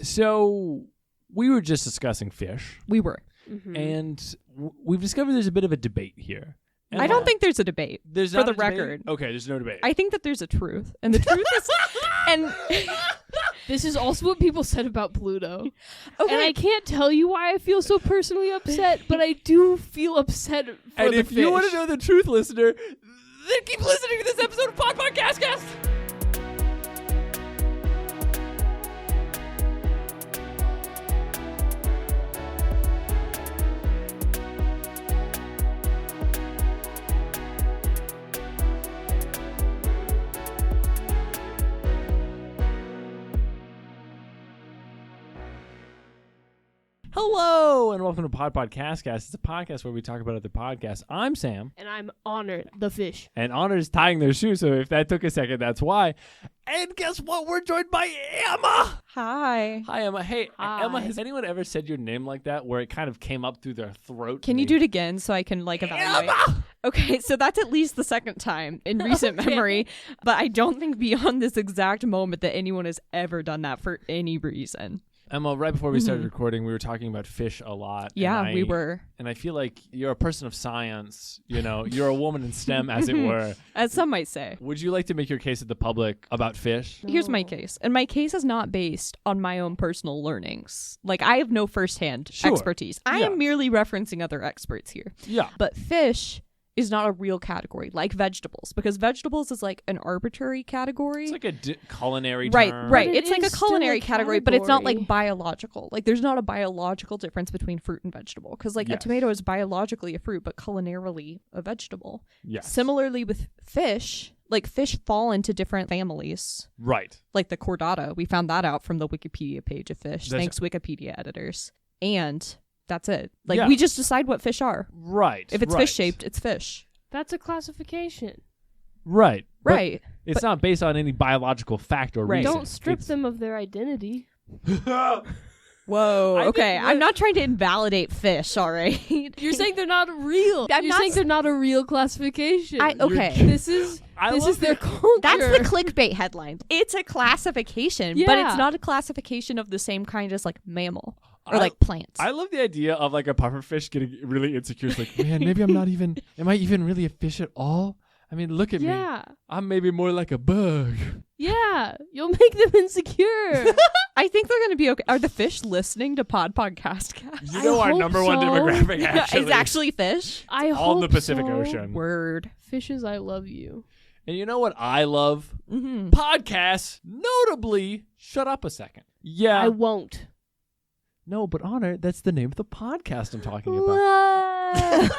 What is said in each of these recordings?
So we were just discussing fish. We were. Mm-hmm. And we've discovered there's a bit of a debate here. And I don't think there's a debate. There's for not the a debate? record. Okay, there's no debate. I think that there's a truth. And the truth is... and This is also what people said about Pluto. okay. And I can't tell you why I feel so personally upset, but I do feel upset for and the if you want to fish. know the truth, listener, then keep listening to this episode of Podpodcastcast. Hello, and welcome to Podpodcastcast. It's a podcast where we talk about other podcasts. I'm Sam. And I'm honored, the fish. And Honor's tying their shoe, so if that took a second, that's why. And guess what? We're joined by Emma. Hi. Hi, Emma. Hey, Hi. Emma, has anyone ever said your name like that, where it kind of came up through their throat? Can you do it again so I can evaluate? Emma! Okay, so that's at least the second time in recent memory, but I don't think beyond this exact moment that anyone has ever done that for any reason. Emma, right before we started recording, we were talking about fish a lot. Yeah, we were. And I feel like you're a person of science. You know, you're a woman in STEM, as it were. As some might say. Would you like to make your case to the public about fish? Here's my case. And my case is not based on my own personal learnings. I have no firsthand Sure. expertise. I Yeah. am merely referencing other experts here. Yeah. But fish is not a real category like vegetables, because vegetables is an arbitrary category. It's like a culinary Right. term. But it It's like a is still culinary a category, but it's not category. biological. There's not a biological difference between fruit and vegetable, because a Yes. tomato is biologically a fruit, but culinarily a vegetable. Yes. Similarly with fish, fish fall into different families. Right. Like the chordata, we found that out from the Wikipedia page of fish. That's- Thanks, Wikipedia editors. And that's it. Yeah. We just decide what fish are. Right. If it's right. fish shaped, it's fish. That's a classification. Right. But Right. it's not based on any biological fact or Right. reason. Don't strip It's- them of their identity. Whoa. I Okay. think I'm not trying to invalidate fish, all right? You're saying they're not real. I'm You're not saying s- they're not a real classification. Okay. This is I this love is their the- culture. That's the clickbait headline. It's a classification, but Yeah. it's not a classification of the same kind as mammal or I- plants. I love the idea of a pufferfish getting really insecure. It's like, man, maybe I'm not even, am I even really a fish at all? I mean, look at me. Yeah. I'm maybe more like a bug. Yeah. You'll make them insecure. I think they're going to be okay. Are the fish listening to Podpodcast? You know our hope number one so. demographic actually. It's actually fish? I all in hope the Pacific so. Ocean. Word. Fishes, I love you. And you know what I love? Mm-hmm. Podcasts, notably, Shut Up a Second. Yeah. I won't. No, but Honor, that's the name of the podcast I'm talking about.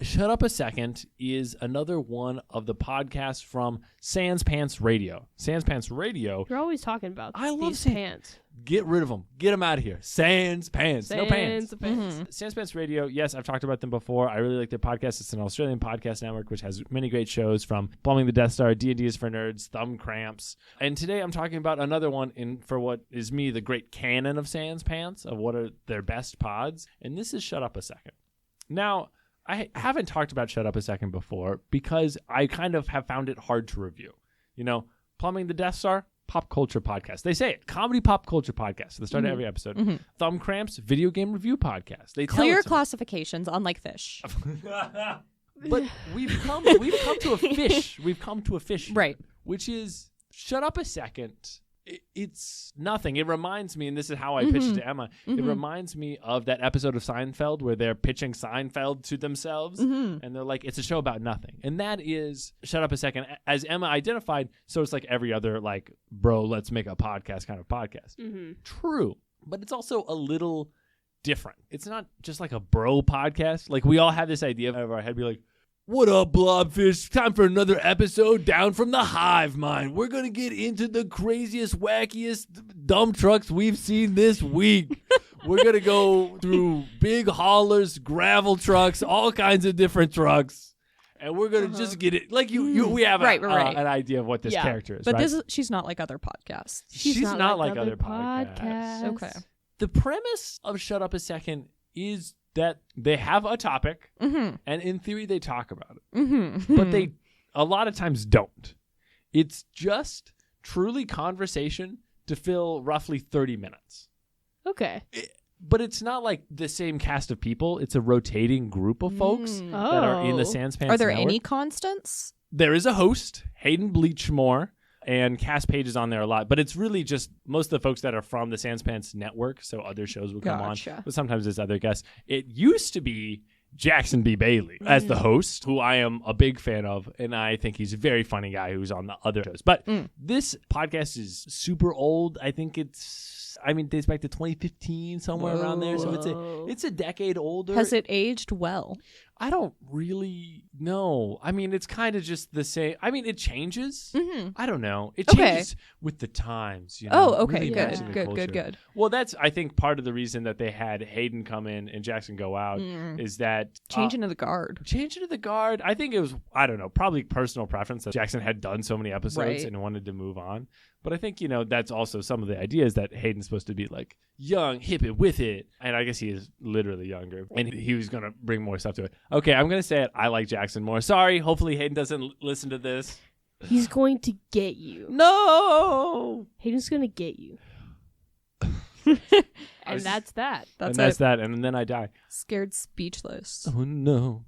Shut Up a Second is another one of the podcasts from Sans Pants Radio. Sans Pants Radio, You're always talking about I love these saying- pants. get rid of them. Get them out of here. Sans Pants. No pants. Sans pants. Mm-hmm. Sans Pants Radio, yes, I've talked about them before. I really like their podcast. It's an Australian podcast network which has many great shows from Plumbing the Death Star, D&D is for Nerds, Thumb Cramps. And today I'm talking about another one for what is me the great canon of Sans Pants, of what are their best pods. And this is Shut Up a Second. Now, I haven't talked about Shut Up a Second before because I kind of have found it hard to review. You know, Plumbing the Death Star, pop culture podcast. They say it, comedy pop culture podcast at the start of every episode. Thumb Cramps, video game review podcast. They tell Clear it to me. classifications, unlike fish. But we've come to a fish. We've come to a fish here, Right. which is Shut Up a Second. It's nothing. It reminds me, and this is how I pitched it to Emma, it reminds me of that episode of Seinfeld where they're pitching Seinfeld to themselves, and they're like, it's a show about nothing. And that is Shut Up a Second. As Emma identified, so it's like every other, bro, let's make a podcast kind of podcast. Mm-hmm. True. But it's also a little different. It's not just like a bro podcast. We all have this idea of our head, be like, what up, Blobfish? Time for another episode down from the hive mind. We're going to get into the craziest, wackiest dump trucks we've seen this week. We're going to go through big haulers, gravel trucks, all kinds of different trucks. And we're going to just get it. We have Right. an idea of what this Yeah. character is, But right? she's not like other podcasts. She's not like other podcasts. Okay. The premise of Shut Up a Second is that they have a topic, and in theory they talk about it, but they a lot of times don't. It's just truly conversation to fill roughly 30 minutes. Okay. But it's not like the same cast of people. It's a rotating group of folks that are in the Sanspants Are there network. any constants? There is a host, Hayden Bleachmore, and Cass Page is on there a lot. But it's really just most of the folks that are from the Sanspants network, so other shows will come on. But sometimes there's other guests. It used to be Jackson B. Bailey as the host, who I am a big fan of, and I think he's a very funny guy who's on the other shows. But this podcast is super old. I think dates back to 2015, somewhere around there. So it's a decade older. Has it aged well? I don't really know. I mean, it's kind of just the same. I mean, it changes. I don't know. It changes with the times. You know? Oh, okay. Really matching the Good. culture. Well, that's, I think, part of the reason that they had Hayden come in and Jackson go out is that... Changing of the guard. Changing of the guard. I think it was, I don't know, probably personal preference that Jackson had done so many episodes and wanted to move on. But I think, that's also some of the ideas that Hayden's supposed to be like young, hip and with it. And I guess he is literally younger. And he was going to bring more stuff to it. Okay, I'm going to say it. I like Jackson more. Sorry. Hopefully Hayden doesn't listen to this. He's going to get you. No! Hayden's going to get you. And that's that. That's that. And then I die. Scared speechless. Oh, no.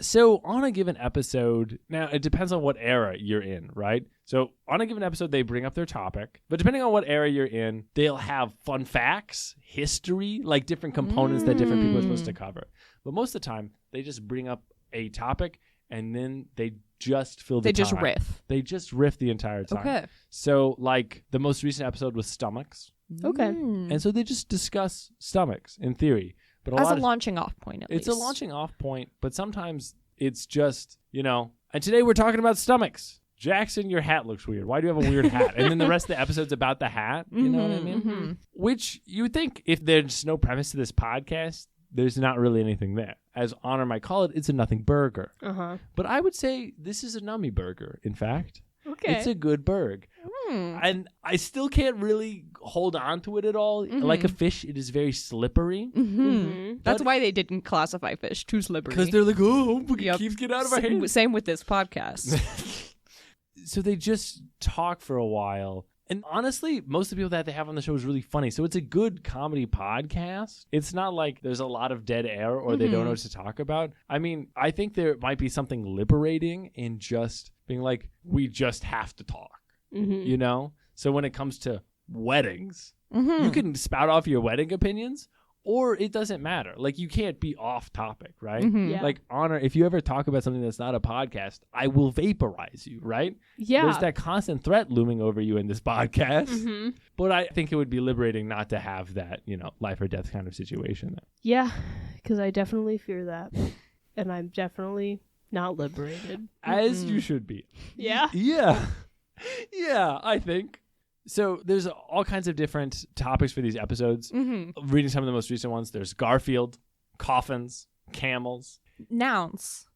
So on a given episode, now it depends on what era you're in, right? So on a given episode, they bring up their topic, but depending on what era you're in, they'll have fun facts, history, like different components that different people are supposed to cover. But most of the time, they just bring up a topic and then they just fill the time. They just riff. They just riff the entire time. Okay. So like the most recent episode was stomachs. Okay. And so they just discuss stomachs in theory. But As a launching off point, at least. It's a launching off point, but sometimes it's just, and today we're talking about stomachs. Jackson, your hat looks weird. Why do you have a weird hat? And then the rest of the episode's about the hat. You know what I mean? Which you would think if there's no premise to this podcast, there's not really anything there. As Honor might call it, it's a nothing burger. But I would say this is a nummy burger, in fact. Okay. It's a good burg. And I still can't really hold on to it at all. Like a fish, it is very slippery. That's why they didn't classify fish. Too slippery. Because they're like, it keeps getting out of our hands. Same with this podcast. So they just talk for a while. And honestly, most of the people that they have on the show is really funny. So it's a good comedy podcast. It's not like there's a lot of dead air or they don't know what to talk about. I mean, I think there might be something liberating in just being like, we just have to talk, So when it comes to weddings, you can spout off your wedding opinions or it doesn't matter. Like, you can't be off topic, right? Yeah. Like, Honor, if you ever talk about something that's not a podcast, I will vaporize you, right? Yeah. There's that constant threat looming over you in this podcast. But I think it would be liberating not to have that, life or death kind of situation. Yeah, because I definitely fear that. And I'm definitely not liberated. As you should be. Yeah. Yeah. Yeah, I think. So there's all kinds of different topics for these episodes. Reading some of the most recent ones, there's Garfield, coffins, camels. Nouns.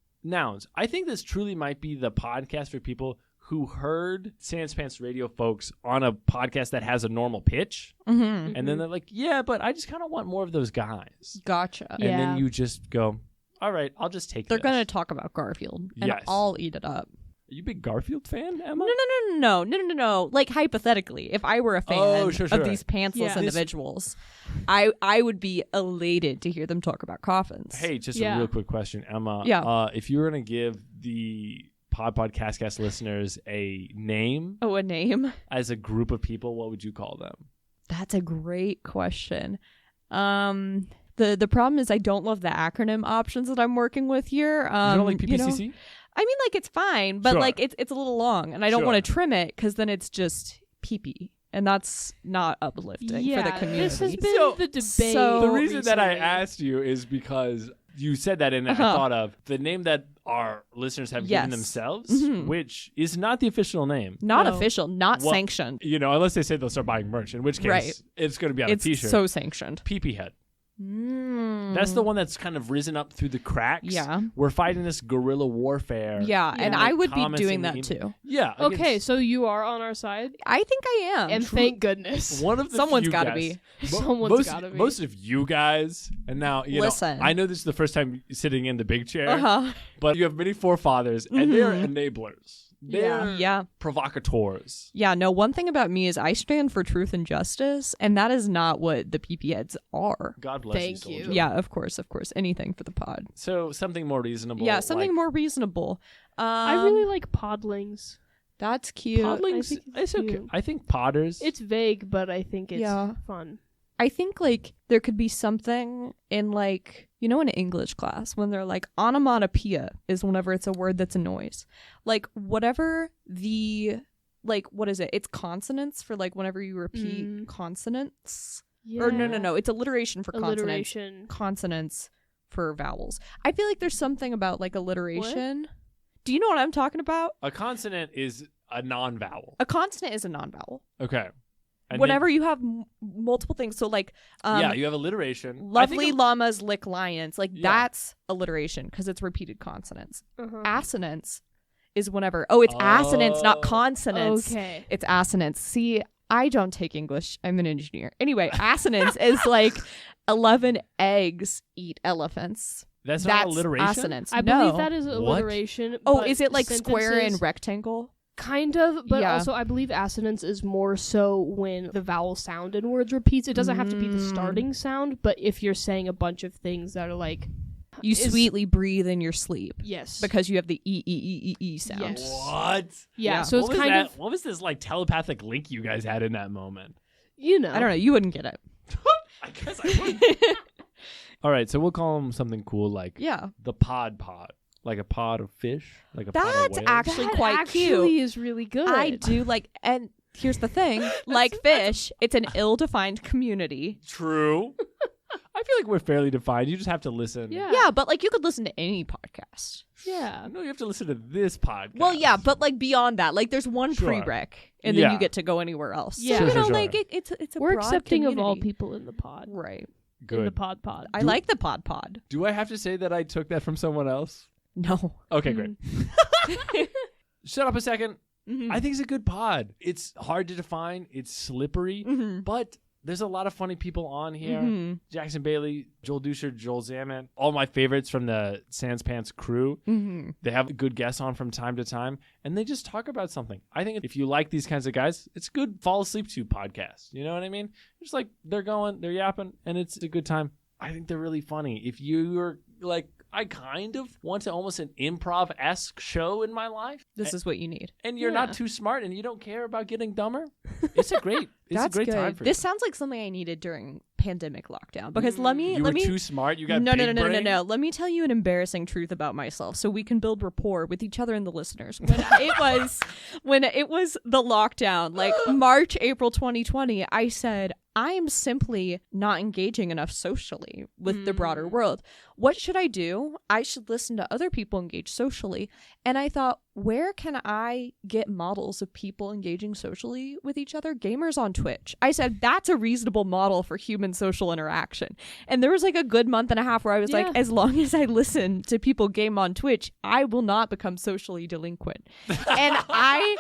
I think this truly might be the podcast for people who heard Sanspants Radio folks on a podcast that has a normal pitch. And then they're like, yeah, but I just kind of want more of those guys. Gotcha. And then you just go, all right, I'll just take They're this. going to talk about Garfield. And I'll eat it up. Are you a big Garfield fan, Emma? No. Like, hypothetically, if I were a fan of these pantsless individuals, I would be elated to hear them talk about coffins. Hey, just a real quick question, Emma. If you were going to give the Podpodcastcast listeners a name. Oh, a name? As a group of people, what would you call them? That's a great question. The problem is I don't love the acronym options that I'm working with here. You don't like PPCC? I mean, like, it's fine, but like it's a little long, and I don't want to trim it because then it's just pee-pee, and that's not uplifting for the community. This has been the debate. The reason that I asked you is because you said that, and I thought of the name that our listeners have given themselves, which is not the official name. Not official, not sanctioned. Unless they say they'll start buying merch, in which case it's going to be on a t-shirt. It's so sanctioned. Pee-pee head. That's the one that's kind of risen up through the cracks. Yeah. We're fighting this guerrilla warfare. Yeah, and I would be doing that too. Yeah. Okay, so you are on our side? I think I am. And thank goodness. One of the Someone's got to be. Someone's got to be. Most of you guys, and now, Listen. I know this is the first time sitting in the big chair, but you have many forefathers, and they're enablers. They're provocateurs. Yeah, no, one thing about me is I stand for truth and justice, and that is not what the PP heads are. God bless Thank you, you. soldier. Yeah, of course. Anything for the pod. So something more reasonable. Yeah, something more reasonable. I really like podlings. That's cute. Podlings, it's okay. I think potters. It's vague, but I think it's fun. I think, like, there could be something in, like, you know, in English class when they're like, onomatopoeia is whenever it's a word that's a noise. Like, whatever the, like, what is it? It's consonants for, like, whenever you repeat consonants. Yeah. Or no. It's alliteration for consonants. Consonants for vowels. I feel like there's something about, like, alliteration. What? Do you know what I'm talking about? A consonant is a non-vowel. A consonant is a non-vowel. Okay. And whenever you have multiple things, so like you have alliteration. Lovely llamas lick lions, like that's alliteration because it's repeated consonants. Assonance is whenever it's assonance, not consonants. Okay, it's assonance. See, I don't take English, I'm an engineer. Anyway, assonance is like 11 eggs eat elephants. That's not alliteration. Assonance. I believe that is alliteration. Oh, is it like square and rectangle? Kind of, but also I believe assonance is more so when the vowel sound in words repeats. It doesn't have to be the starting sound, but if you're saying a bunch of things that are like... You sweetly breathe in your sleep. Yes. Because you have the E sound. Yes. What? Yeah, so it's kind of... What was this like telepathic link you guys had in that moment? You know. I don't know. You wouldn't get it. I guess I would. All right, so we'll call them something cool like the pod. Like a pod of fish, like a pod of whales. That's actually quite cute. That actually is really good. I do like, and here's the thing, like fish, it's an ill-defined community. True. I feel like we're fairly defined. You just have to listen. Yeah, but like you could listen to any podcast. Yeah. No, you have to listen to this podcast. Well, yeah, but like beyond that, like there's one prereq, and then you get to go anywhere else. Yeah. So, like it's a we're broad accepting community. of all people in the pod. Right. Good. In the pod. I like the pod. Do I have to say that I took that from someone else? No. Okay, great. Shut up a second. I think it's a good pod. It's hard to define. It's slippery, but there's a lot of funny people on here. Jackson Bailey, Joel Dusher, Joel Zaman, all my favorites from the Sans Pants crew. They have good guests on from time to time, and they just talk about something. I think if you like these kinds of guys, it's a good fall asleep to podcast. You know what I mean? Just like they're yapping, and it's a good time. I think they're really funny. If you're like, I kind of want to almost an improv-esque show in my life. This is what you need. And you're not too smart and you don't care about getting dumber. It's a great time for you. This sounds like something I needed during pandemic lockdown. Because let me too smart? You got no. Let me tell you an embarrassing truth about myself so we can build rapport with each other and the listeners. When it was the lockdown, like March, April 2020, I said, I am simply not engaging enough socially with the broader world. What should I do? I should listen to other people engage socially. And I thought, where can I get models of people engaging socially with each other? Gamers on Twitch. I said, that's a reasonable model for human social interaction. And there was like a good month and a half where I was like, as long as I listen to people game on Twitch, I will not become socially delinquent. And I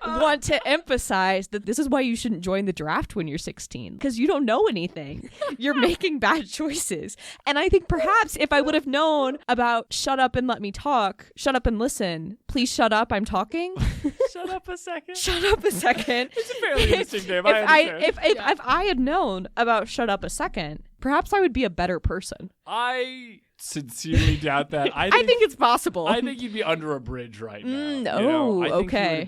want to emphasize that this is why you shouldn't join the draft when you're 16, because you don't know anything. You're making bad choices. And I think perhaps if I would have known about shut up and let me talk, shut up and listen, please shut up, I'm talking. Shut up a second. Shut up a second. It's a fairly interesting name. If I had known about shut up a second, perhaps I would be a better person. I sincerely doubt that. I think it's possible. I think you'd be under a bridge right now. Okay.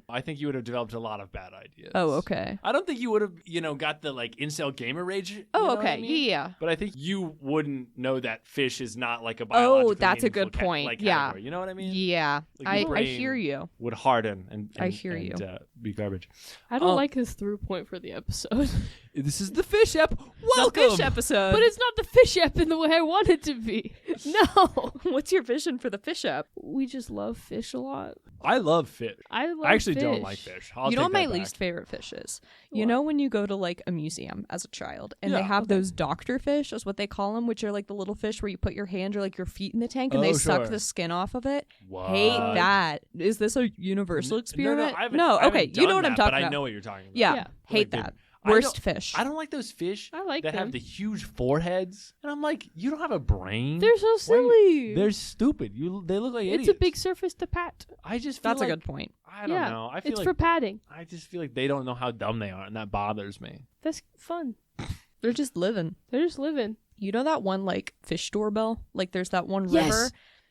I think you would have developed a lot of bad ideas. Oh, okay. I don't think you would have, got the like incel gamer rage. Oh, okay. I mean? Yeah. But I think you wouldn't know that fish is not like a biological. Oh, that's a good point. Category. You know what I mean? Yeah. Like I hear you. Would harden and I hear you. Be garbage. I don't like his through point for the episode. This is the fish ep. Welcome. The fish episode. But it's not the fish ep in the way I want it to be. No. What's your vision for the fish ep? We just love fish a lot. I love fish. I actually don't like fish. You know what my least favorite fish is? You know when you go to like a museum as a child and they have those doctor fish, is what they call them, which are like the little fish where you put your hand or like your feet in the tank and they suck the skin off of it. What? Hate that. Is this a universal experiment? No, okay. You know what I'm talking about. I know what you're talking about. Yeah. Hate that. Worst fish. I don't like those fish I like that them. have the huge foreheads. And I'm like, you don't have a brain. They're so silly. They're stupid. They look like idiots. It's a big surface to pat. I just feel That's like, a good point. I don't know. I feel it's like for padding. I just feel like they don't know how dumb they are, and that bothers me. That's fun. They're just living. They're just living. You know that one like fish doorbell? Like there's that one Yes. river.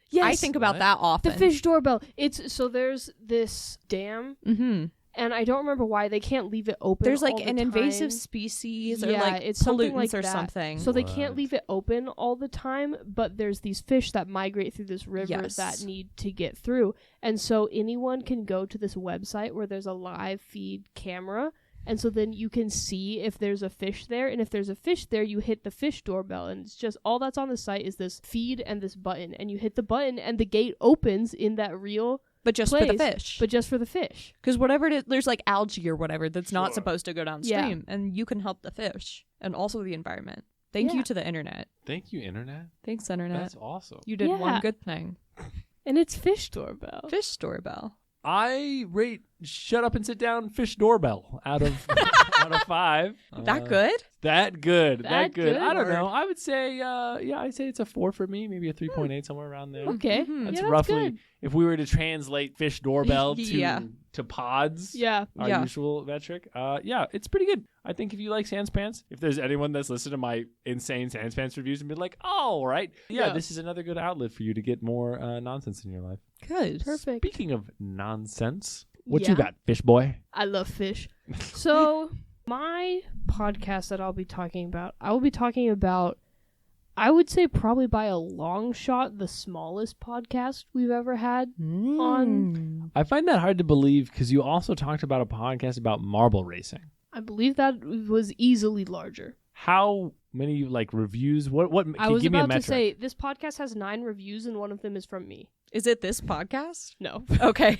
Yes. I think about What? that often. The fish doorbell. It's so there's this dam, Mm-hmm. and I don't remember why they can't leave it open. There's like all the an time. invasive species or Yeah, like it's something pollutants like or that. something. So they can't What? leave it open all the time, but there's these fish that migrate through this river Yes. that need to get through. And so anyone can go to this website where there's a live feed camera. And so then you can see if there's a fish there. And if there's a fish there, you hit the fish doorbell. And it's just all that's on the site is this feed and this button. And you hit the button and the gate opens in that real but just place, for the fish. but just for the fish. Because whatever it is, there's like algae or whatever that's not Sure. supposed to go downstream. And you can help the fish and also the environment. Thank Yeah. you to the internet. Thank you, internet. Thanks, internet. That's awesome. You did Yeah. one good thing. And it's fish doorbell. Fish doorbell. I rate Shut Up and Sit Down Fish Doorbell out of 5. That good? That good. That That good. good? I don't know. I would say, I'd say it's a 4 for me, maybe a 3.8, somewhere around there. Okay. Mhm. That's Yeah, that's roughly, good. if we were to translate fish doorbell Yeah. to pods, Yeah. our Yeah. usual metric. Yeah, it's pretty good. I think if you like Sans Pants, if there's anyone that's listened to my insane Sans Pants reviews and been like, oh, right, Yeah. this is another good outlet for you to get more nonsense in your life. Good. Perfect. Speaking of nonsense, what Yeah. you got, fish boy? I love fish. So, my podcast that I'll be talking about, I will be talking about, I would say probably by a long shot, the smallest podcast we've ever had. On- I find that hard to believe because you also talked about a podcast about marble racing. I believe that was easily larger. How many reviews? What? I Can was you give me a about to metric? say, this podcast has 9 reviews and one of them is from me. Is it this podcast? No. Okay.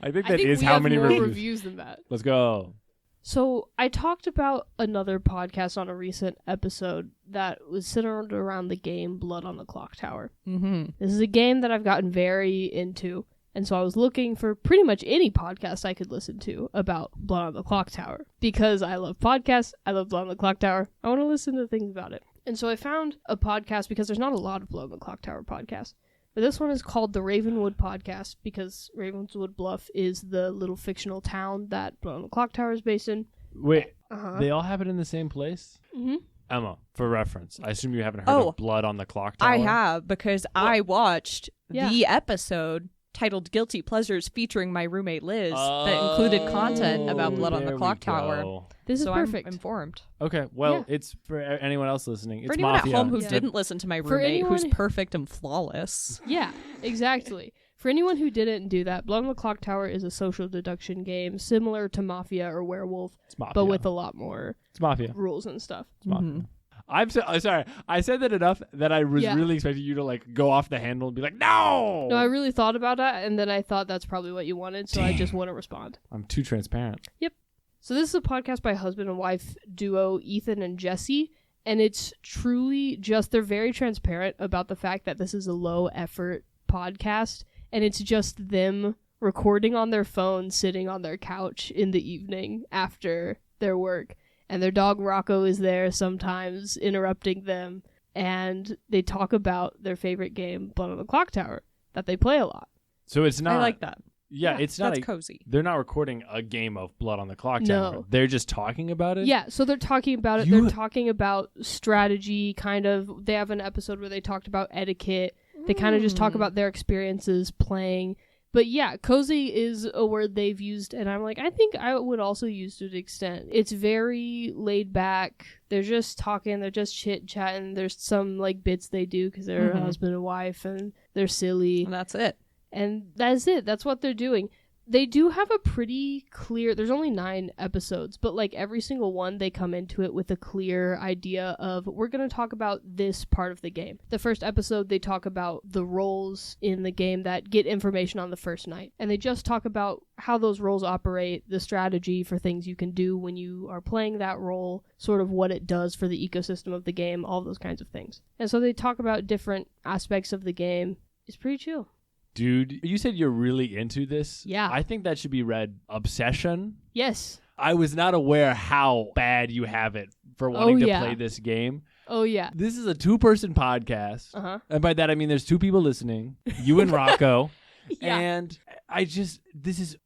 I think I that think is we how have many more reviews. than that. Let's go. So I talked about another podcast on a recent episode that was centered around the game Blood on the Clocktower. Mm-hmm. This is a game that I've gotten very into, and so I was looking for pretty much any podcast I could listen to about Blood on the Clocktower. Because I love podcasts, I love Blood on the Clocktower, I want to listen to things about it. And so I found a podcast, because there's not a lot of Blood on the Clocktower podcasts, but this one is called the Ravenswood Podcast, because Ravenswood Bluff is the little fictional town that Blood on the Clocktower is based in. Wait, Uh-huh. they all happen in the same place? Mm-hmm. Emma, for reference, I assume you haven't heard Oh, of Blood on the Clocktower. I have because I watched Yeah. the episode titled Guilty Pleasures featuring my roommate Liz that included content about Blood on the there we Clocktower. go. This is So perfect. I'm informed. Okay, well, Yeah. it's for anyone else listening. It's For anyone Mafia. at home who Yeah. didn't listen to my For roommate, who's anyone- perfect and flawless. Yeah, exactly. For anyone who didn't do that, Blood on the Clocktower is a social deduction game similar to Mafia or Werewolf, It's Mafia. but with a lot more It's Mafia. rules and stuff. It's Mafia. Mhm. I'm sorry. I said that enough that I was Yeah. really expecting you to go off the handle and be like, no! No, I really thought about that, and then I thought that's probably what you wanted, so I Damn. just wouldn't respond. I'm too transparent. So this is a podcast by husband and wife duo Ethan and Jesse, and it's truly just, they're very transparent about the fact that this is a low effort podcast, and it's just them recording on their phone, sitting on their couch in the evening after their work, and their dog Rocco is there sometimes interrupting them, and they talk about their favorite game, Blood on the Clocktower, that they play a lot. So it's not. I like that. Yeah, Yeah, it's not. That's cozy. They're not recording a game of Blood on the Clocktower. No. They're just talking about it. Yeah, so they're talking about it. You- They're talking about strategy, kind of. They have an episode where they talked about etiquette. They kind of just talk about their experiences playing. But yeah, cozy is a word they've used, and I'm like, I think I would also use to an extent. It's very laid back. They're just talking. They're just chit-chatting. There's some bits they do because they're a Mhm. husband and wife, and they're silly. And that's it. And that's it. That's what they're doing. They do have a pretty clear, there's only 9 episodes, but every single one, they come into it with a clear idea of, we're going to talk about this part of the game. The first episode, they talk about the roles in the game that get information on the first night. And they just talk about how those roles operate, the strategy for things you can do when you are playing that role, sort of what it does for the ecosystem of the game, all those kinds of things. And so they talk about different aspects of the game. It's pretty chill. Dude, you said you're really into this. Yeah. I think that should be read Obsession. Yes. I was not aware how bad you have it for wanting to play this game. Oh, yeah. This is a 2-person podcast. Uh-huh. And by that, I mean there's 2 people listening, you and Rocco. Yeah. And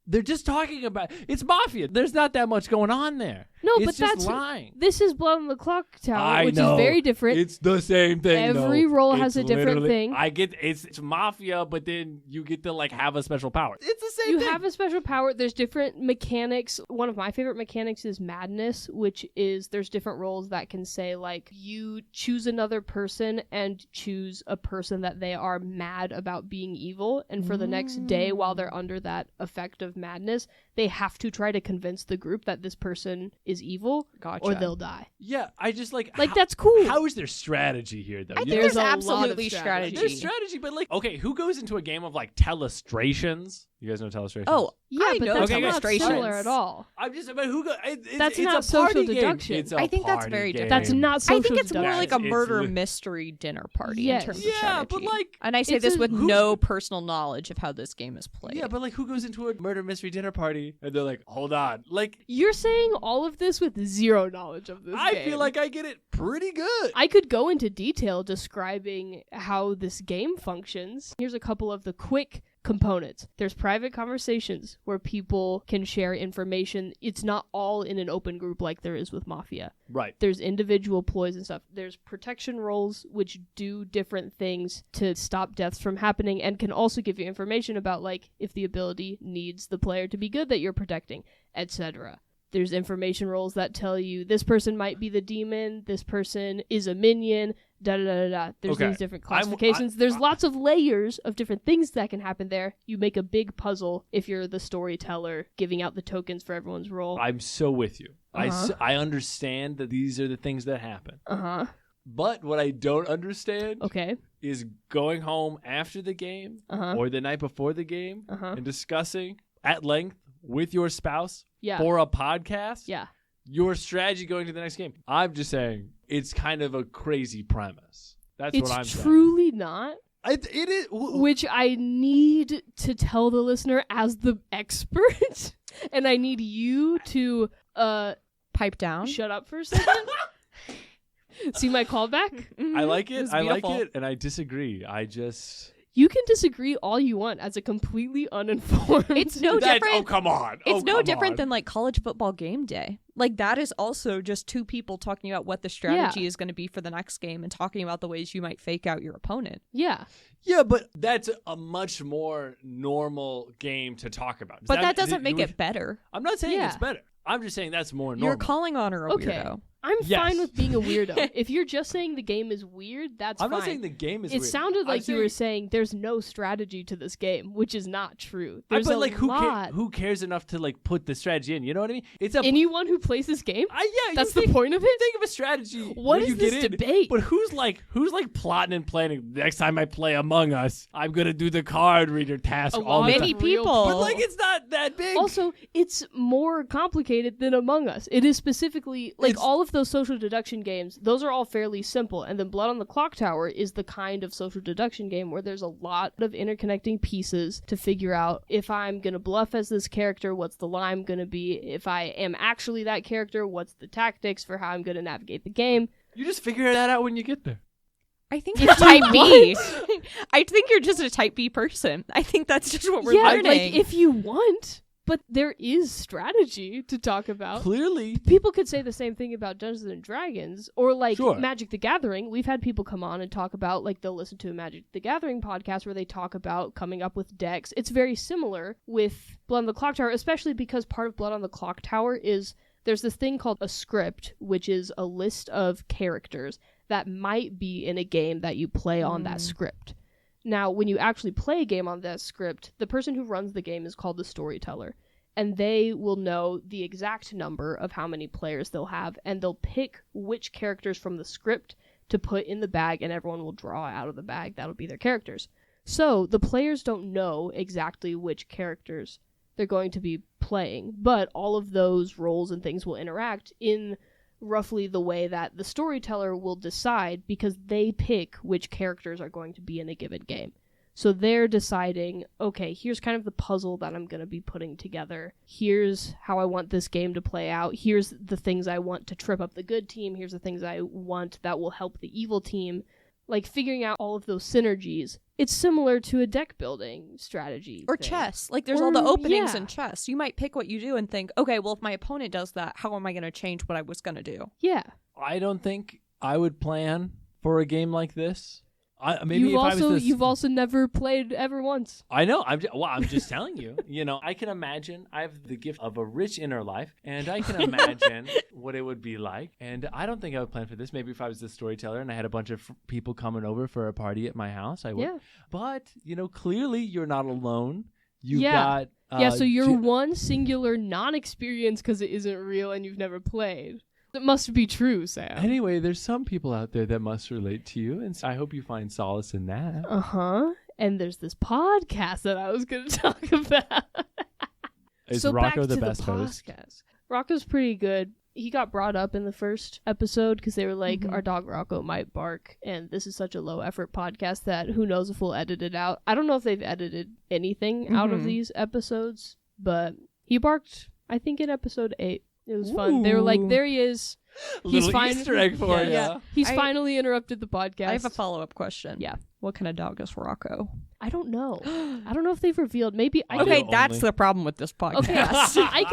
they're just talking about, it's Mafia. There's not that much going on there. No, it's but just that's lying. This is Blood on the Clocktower, which know. is very different. It's the same thing. Every though. role has It's a different literally- thing. I get it's Mafia, but then you get to like have a special power. It's the same You thing. have a special power. There's different mechanics. One of my favorite mechanics is madness, which is there's different roles that can say like you choose another person and choose a person that they are mad about being evil, and for the next day while they're under that effect of madness, they have to try to convince the group that this person is evil. Gotcha. Or they'll die. Yeah, I just like That's cool. How is there strategy here though? I think There's there's a lot of absolutely strategy. There's strategy, but like, okay, who goes into a game of like telestrations? You guys know telestrations? Oh, Yeah, I but know that's Okay, not telestrations. similar at all. I'm just about who go. That's it's not a social party game. deduction. It's a I think that's party very game. different. That's not social I think it's more deduction. like a It's murder li- mystery dinner party Yes. in terms of Yeah, strategy. but like, and I say it's this a- with who's- no personal knowledge of how this game is played. yeah, but like, who goes into a murder mystery dinner party and they're like, hold on, like, You're saying all of this with zero knowledge of this I game. feel like I get it pretty good. I could go into detail describing how this game functions. Here's a couple of the quick components. There's private conversations where people can share information. It's not all in an open group like there is with Mafia. Right. There's individual ploys and stuff. There's protection roles which do different things to stop deaths from happening and can also give you information about like if the ability needs the player to be good that you're protecting, etc. There's information roles that tell you this person might be the demon, this person is a minion, da-da-da-da-da. There's Okay. these different classifications. There's lots of layers of different things that can happen there. You make a big puzzle if you're the storyteller giving out the tokens for everyone's role. I'm so with you. Uh-huh. I understand that these are the things that happen. Uh-huh. But what I don't understand Okay. is going home after the game Uh-huh. or the night before the game Uh-huh. and discussing at length with your spouse Yeah. for a podcast Yeah. your strategy going to the next game. I'm just saying it's kind of a crazy premise. That's It's what I'm saying. truly not. It is. Which I need to tell the listener as the expert. And I need you to Pipe down. shut up for a second. See my callback? I like it. It's I like beautiful. it, and I disagree. I just. You can disagree all you want as a completely uninformed. It's no That- different. Oh, come on. It's no come different on. than like college football game day. Like that is also just 2 people talking about what the strategy is going to be for the next game and talking about the ways you might fake out your opponent. Yeah. Yeah, but that's a much more normal game to talk about. But that doesn't make it better. I'm not saying Yeah. it's better. I'm just saying that's more normal. You're calling on her a Okay. weirdo. I'm Yes. fine with being a weirdo. If you're just saying the game is weird, that's I'm fine. not saying the game is It weird. sounded I'm like you were saying there's no strategy to this game, which is not true. There's but a like lot. who cares enough to like put the strategy in? You know what I mean? It's a Anyone who plays this game? yeah, That's you the think, point of you it? think of a strategy. What when is you get this in, debate? But who's like plotting and planning? Next time I play Among Us, I'm gonna do the card reader task A all lot the of Many time. real people. But like it's not that big. Also, it's more complicated than Among Us. It is specifically like It's- all of those social deduction games. Those are all fairly simple, and then Blood on the Clocktower is the kind of social deduction game where there's a lot of interconnecting pieces to figure out if I'm gonna bluff as this character, what's the lie I'm gonna be? If I am actually that character, what's the tactics for how I'm gonna navigate the game? You just figure that out when you get there. I think you're type B. I think you're just a type B person. I think that's just what we're yeah, learning. like if you want, but there is strategy to talk about. Clearly, People could say the same thing about Dungeons and Dragons or like Sure. Magic the Gathering. We've had people come on and talk about like they'll listen to a Magic the Gathering podcast where they talk about coming up with decks. It's very similar with Blood on the Clocktower, especially because part of Blood on the Clocktower is there's this thing called a script, which is a list of characters that might be in a game that you play on that script. Now, when you actually play a game on that script, the person who runs the game is called the storyteller. And they will know the exact number of how many players they'll have, and they'll pick which characters from the script to put in the bag, and everyone will draw out of the bag. That'll be their characters. So the players don't know exactly which characters they're going to be playing, but all of those roles and things will interact in roughly the way that the storyteller will decide because they pick which characters are going to be in a given game. So they're deciding, okay, here's kind of the puzzle that I'm going to be putting together. Here's how I want this game to play out. Here's the things I want to trip up the good team. Here's the things I want that will help the evil team. Like, figuring out all of those synergies. It's similar to a deck building strategy. Or thing. chess. Like, there's all the openings yeah. in chess. You might pick what you do and think, okay, well, if my opponent does that, how am I going to change what I was going to do? Yeah. I don't think I would plan for a game like this. You've also never played ever once. I know. I'm just telling you. I can imagine. I have the gift of a rich inner life, and I can imagine what it would be like. And I don't think I would plan for this. Maybe if I was the storyteller and I had a bunch of people coming over for a party at my house, I would. Yeah. But clearly you're not alone. You've got. So you're one singular non-experience because it isn't real and you've never played. It must be true, Sam. Anyway, there's some people out there that must relate to you, and I hope you find solace in that. Uh-huh. And there's this podcast that I was going to talk about. Is so Rocco back the to best the host? Podcast. Rocco's pretty good. He got brought up in the first episode because they were like, our dog Rocco might bark, and this is such a low-effort podcast that who knows if we'll edit it out. I don't know if they've edited anything out of these episodes, but he barked, I think, in episode 8. It was fun. They were like, there he is. Little Easter egg for you. Yeah. He's finally interrupted the podcast. I have a follow-up question. Yeah. What kind of dog is Rocco? I don't know. I don't know if they've revealed. Maybe Okay, that's the problem with this podcast. Okay, I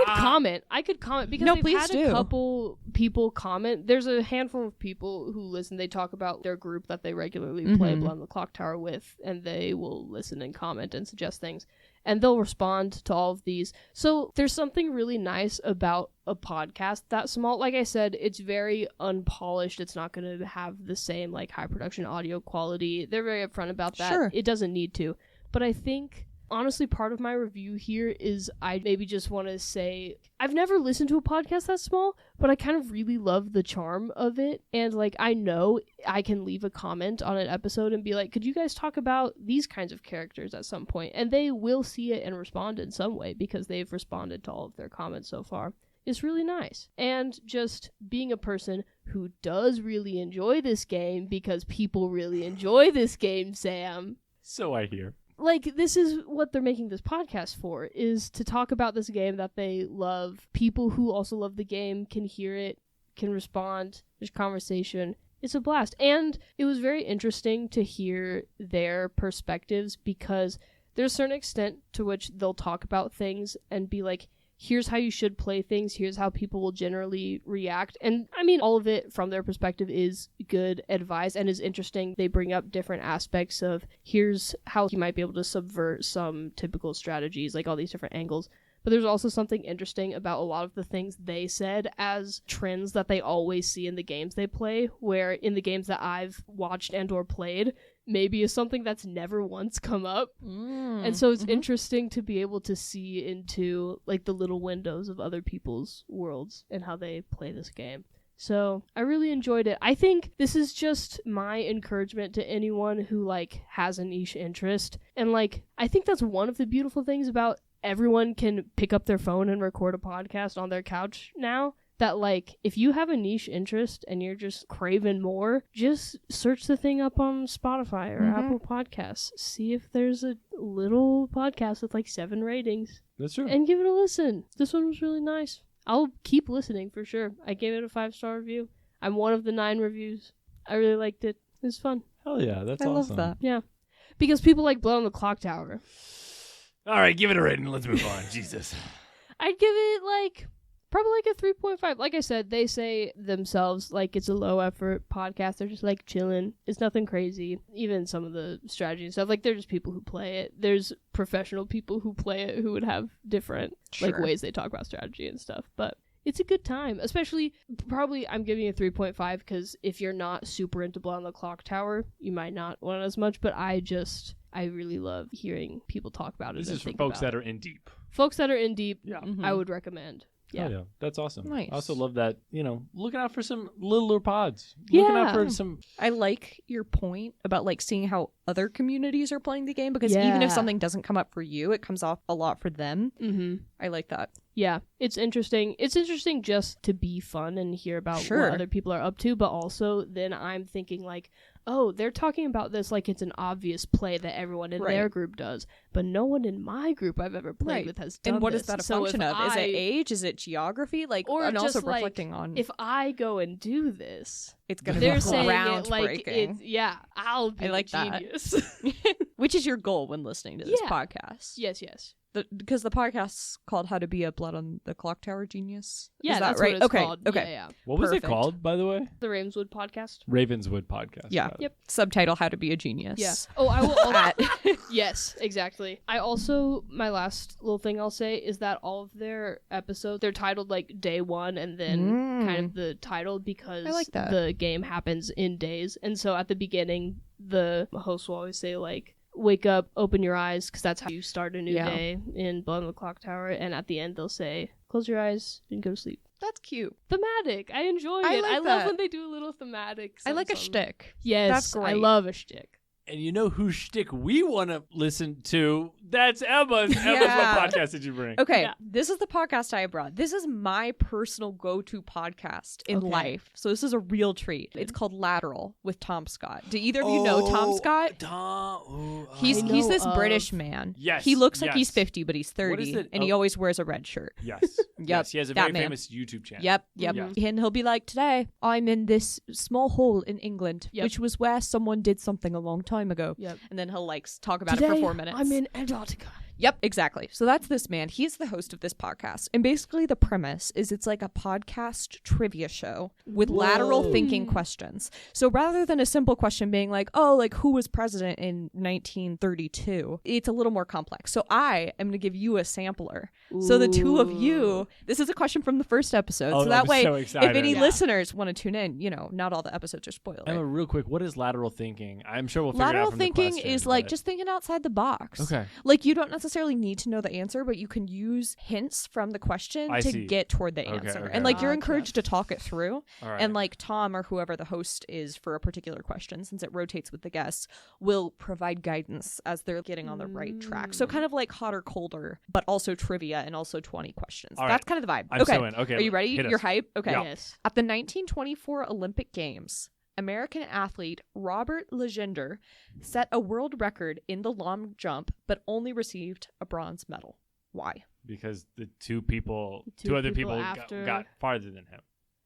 could comment because No, they've please had do. a couple people comment. There's a handful of people who listen. They talk about their group that they regularly play Blood on the Clocktower with, and they will listen and comment and suggest things. And they'll respond to all of these. So there's something really nice about a podcast that small. Like I said, it's very unpolished. It's not going to have the same like high production audio quality. They're very upfront about that. Sure. It doesn't need to. But I think, honestly, part of my review here is I maybe just want to say I've never listened to a podcast that small, but I kind of really love the charm of it. And like, I know I can leave a comment on an episode and be like, could you guys talk about these kinds of characters at some point? And they will see it and respond in some way because they've responded to all of their comments so far. It's really nice. And just being a person who does really enjoy this game because people really enjoy this game, Sam. So I hear. Like, this is what they're making this podcast for, is to talk about this game that they love. People who also love the game can hear it, can respond. There's conversation. It's a blast. And it was very interesting to hear their perspectives because there's a certain extent to which they'll talk about things and be like, here's how you should play things, here's how people will generally react. And I mean, all of it from their perspective is good advice and is interesting. They bring up different aspects of here's how you might be able to subvert some typical strategies, like all these different angles. But there's also something interesting about a lot of the things they said as trends that they always see in the games they play, where in the games that I've watched and or played, maybe is something that's never once come up. And so it's interesting to be able to see into like the little windows of other people's worlds and how they play this game. So I really enjoyed it. I think this is just my encouragement to anyone who like has a niche interest. And like, I think that's one of the beautiful things about everyone can pick up their phone and record a podcast on their couch now. That, like, if you have a niche interest and you're just craving more, just search the thing up on Spotify or Apple Podcasts. See if there's a little podcast with, like, 7 ratings. That's true. And give it a listen. This one was really nice. I'll keep listening for sure. I gave it a 5-star review. I'm one of the 9 reviews. I really liked it. It was fun. Hell yeah, that's awesome. I love that. Yeah. Because people like Blood on the Clocktower. All right, give it a rating. Let's move on. Jesus. I'd give it, like... probably like a 3.5. Like I said, they say themselves like it's a low effort podcast. They're just like chilling. It's nothing crazy. Even some of the strategy and stuff, like they're just people who play it. There's professional people who play it who would have different like ways they talk about strategy and stuff. But it's a good time. Especially, probably I'm giving it 3.5 because if you're not super into Blood on the Clocktower, you might not want it as much. But I really love hearing people talk about it. This and is for think folks about that are in deep. Folks that are in deep, Yeah. I would recommend. Yeah. Oh, yeah. That's awesome. Nice. I also love that, looking out for some littler pods. Looking out for some... I like your point about like seeing how other communities are playing the game because even if something doesn't come up for you, it comes off a lot for them. Mm-hmm. I like that. Yeah, it's interesting. It's interesting just to be fun and hear about what other people are up to, but also then I'm thinking like, oh, they're talking about this like it's an obvious play that everyone in their group does, but no one in my group I've ever played with has done And what this. is that a So function if of? Is it age? Is it geography? Like, or and just also reflecting like, on if I go and do this, it's going to be they're saying it like groundbreaking. it's I'll be I like a that. genius. Which is your goal when listening to this podcast? Yes, yes. Because the podcast's called How to Be a Blood on the Clocktower Genius. Yeah, is that that's right? what it's okay, called. okay. Yeah. What was Perfect. it called, by the way? The Ravenswood podcast. Ravenswood podcast. Yeah. rather. Yep. Subtitle: How to Be a Genius. Yeah. Oh, I will. Yes, exactly. I also, my last little thing I'll say is that all of their episodes, they're titled like day one and then kind of the title because I like that. the game happens in days. And so at the beginning, the host will always say like, wake up, open your eyes, because that's how you start a new day in Blood on the Clocktower. And at the end, they'll say, close your eyes and go to sleep. That's cute. Thematic. I enjoy I it. like I love that. when they do a little thematic. I like a something. shtick. Yes, That's I great. love a shtick. And you know whose shtick we want to listen to? That's Emma's. Emma's, Yeah. what podcast did you bring? Okay, Yeah. this is the podcast I brought. This is my personal go-to podcast in Okay. life. So this is a real treat. It's called Lateral with Tom Scott. Do either of you know Tom Scott? Tom. Ooh, He's I he's know this of- British man. Yes, He looks like he's yes. 50, but he's 30, What is it? and he Oh. always wears a red shirt. yes. Yes. He has a that very man. famous YouTube channel. Yep. Mhm. And he'll be like, today I'm in this small hole in England, Yep. which was where someone did something a long time ago. Yep. And then he'll like talk about it for 4 minutes. I'm in Antarctica. Yep, exactly. So that's this man. He's the host of this podcast. And basically the premise is it's like a podcast trivia show with lateral thinking questions. So rather than a simple question being like, oh, like who was president in 1932? It's a little more complex. So I am going to give you a sampler. So the two of you, this is a question from the first episode. Oh, so that I'm way, so excited. if any Yeah. listeners want to tune in, you know, not all the episodes are spoiled. Emma, Right? real quick, what is lateral thinking? I'm sure we'll figure it Lateral out from the thinking question, is like but- just thinking outside the box. Okay. Like you don't necessarily need to know the answer, but you can use hints from the question I to see. get toward the Okay, answer. okay. And like you're Gotcha. encouraged to talk it through. All right. And like Tom or whoever the host is for a particular question, since it rotates with the guests, will provide guidance as they're getting on the right track. So kind of like hot or colder, but also trivia and also 20 questions. All right. That's kind of the vibe. I'm okay. so in. Okay, Are you ready? hit us. You're hype? Okay. Yeah. Yes. At the 1924 Olympic Games, American athlete Robert Legendre set a world record in the long jump, but only received a bronze medal. Why? Because the two Two other people people after- got farther than him.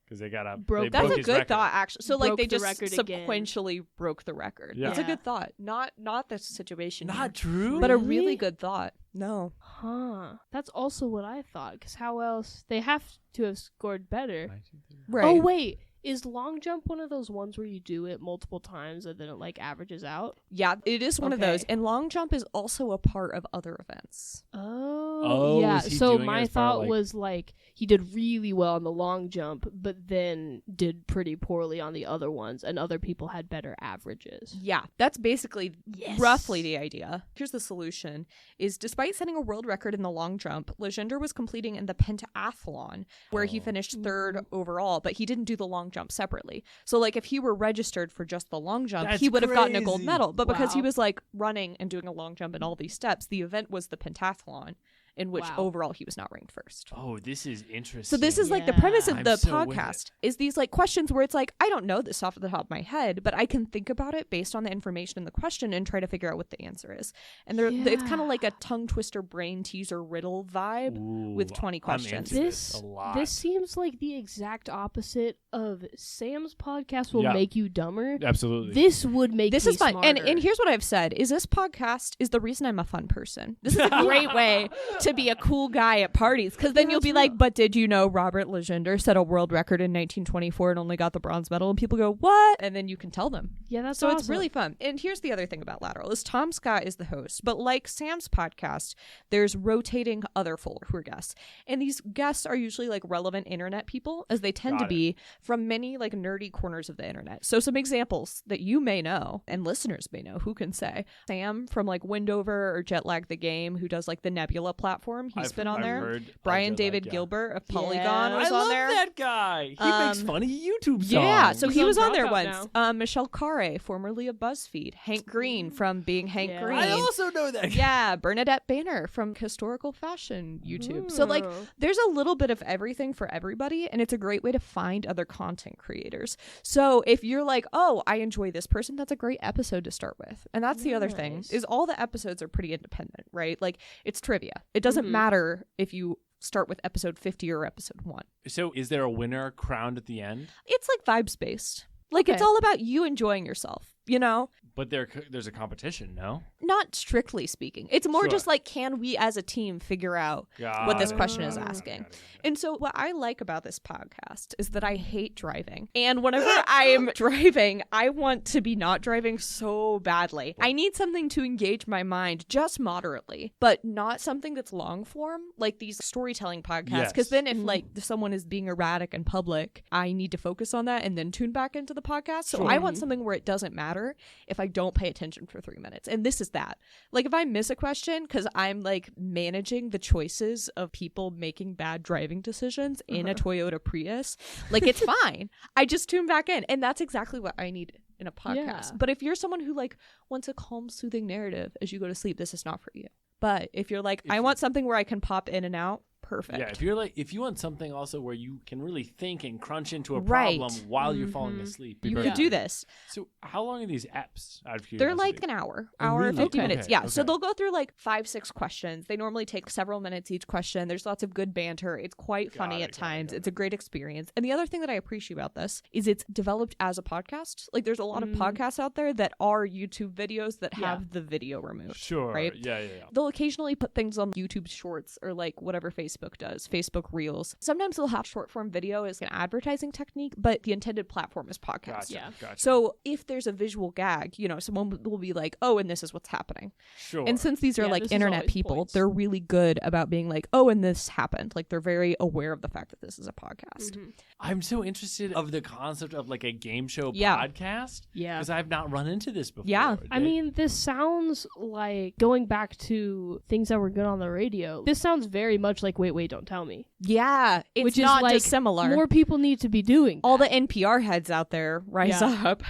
Because they got a Broke- That's broke a his good record. thought, actually. So, like, Broke they the just record again. sequentially broke the record. Yeah. It's a Yeah. good thought. Not the situation, here, Not true. but a Really? really good thought. No. Huh. That's also what I thought. Because how else? They have to have scored better. Right. Oh, wait. Is long jump one of those ones where you do it multiple times and then it like averages out? Yeah, it is one of those. Okay. And long jump is also a part of other events. Oh, yeah. is he So doing it my as part of, thought like- was like he did really well on the long jump, but then did pretty poorly on the other ones, and other people had better averages. Yeah, that's basically Yes. roughly the idea. Here's the solution: is despite setting a world record in the long jump, Legendre was competing in the pentathlon, where he finished third overall, but he didn't do the long jump separately. So, like, if he were registered for just the long jump, That's he would have gotten a gold crazy. medal. But because he Wow. was like running and doing a long jump in all these steps, the event was the pentathlon, in which Wow. overall he was not ranked first. Oh, this is interesting. So this is like the premise of I'm the so with podcast is these like questions where it's like, I don't know this off the top of my head, but I can think about it based on the information in the question and try to figure out what the answer is. And it's kind of like a tongue twister, brain teaser, riddle vibe with 20 I'm questions. into this a lot. This seems like the exact opposite of Sam's podcast will Yeah. make you dumber. Absolutely. This would make This me is fun. And smarter. here's what I've said is this podcast is the reason I'm a fun person. This is a great way to be a cool guy at parties, because then you'll be like, but did you know Robert Legendre set a world record in 1924 and only got the bronze medal? And people go, what? And then you can tell them. Yeah, that's So it's awesome. really fun. And here's the other thing about Lateral is Tom Scott is the host, but like Sam's podcast, there's rotating other folk who are guests. And these guests are usually like relevant internet people, as they tend Got to it. be from many like nerdy corners of the internet. So some examples that you may know and listeners may know, who can say? Sam from like Windover or Jetlag the Game, who does like the Nebula platform. platform. He's been on I've there. heard Brian of David that, yeah. Gilbert of Yeah. Polygon was I on love there. that guy. He makes funny YouTube songs. Yeah, so He's he on was on there Dropout once. Michelle Carre, formerly of BuzzFeed. Hank Green from Being Hank Yeah. Green. I also know that guy. Yeah, Bernadette Banner from Historical Fashion YouTube. So like there's a little bit of everything for everybody, and it's a great way to find other content creators. So if you're like, oh, I enjoy this person, that's a great episode to start with. And that's the other thing, is all the episodes are pretty independent, right? Like it's trivia. It doesn't matter if you start with episode 50 or episode 1. So is there a winner crowned at the end? It's like vibes based. Like it's all about you enjoying yourself, you know? But there's a competition, no? Not strictly speaking. It's more Sure. just like, can we as a team figure out what this question is asking? Got it. And so what I like about this podcast is that I hate driving. And whenever I am driving, I want to be not driving so badly. I need something to engage my mind just moderately, but not something that's long form, like these storytelling podcasts. Because then if like someone is being erratic in public, I need to focus on that and then tune back into the podcast. So I want something where it doesn't matter if I don't pay attention for 3 minutes. And this is that. Like if I miss a question because I'm like managing the choices of people making bad driving decisions in a Toyota Prius, like it's fine. I just tune back in. And that's exactly what I need in a podcast. Yeah. But if you're someone who like wants a calm, soothing narrative as you go to sleep, this is not for you. But if you're like, I want something where I can pop in and out, perfect. Yeah, if you want something also where you can really think and crunch into a Right. problem while you're falling asleep. You be could perfect. do this. So how long are these apps? Out of They're curiosity? like an hour Oh, and really? 50 Okay. minutes. Okay, Yeah. So okay. they'll go through like 5-6 questions. They normally take several minutes each question. There's lots of good banter. It's quite funny at times. It's a great experience. And the other thing that I appreciate about this is it's developed as a podcast. Like there's a lot of podcasts out there that are YouTube videos that have the video removed. Sure. Right? Yeah. They'll occasionally put things on YouTube Shorts or like whatever Facebook does, Facebook Reels. Sometimes they'll have short form video as an advertising technique, but the intended platform is podcast. Gotcha. Yeah. Gotcha. So if there's a visual gag, you know, someone will be like, oh, and this is what's happening. Sure. And since these are Yeah, like this is internet always people, points. they're really good about being like, oh, and this happened. Like they're very aware of the fact that this is a podcast. I'm so interested of the concept of like a game show Yeah. podcast. Yeah. Because I've not run into this before. Yeah. I mean, this sounds like going back to things that were good on the radio. This sounds very much like Wait, Don't Tell Me. Yeah. It's Which is not like dissimilar. More people need to be doing All the that. NPR heads out there, rise Yeah. up.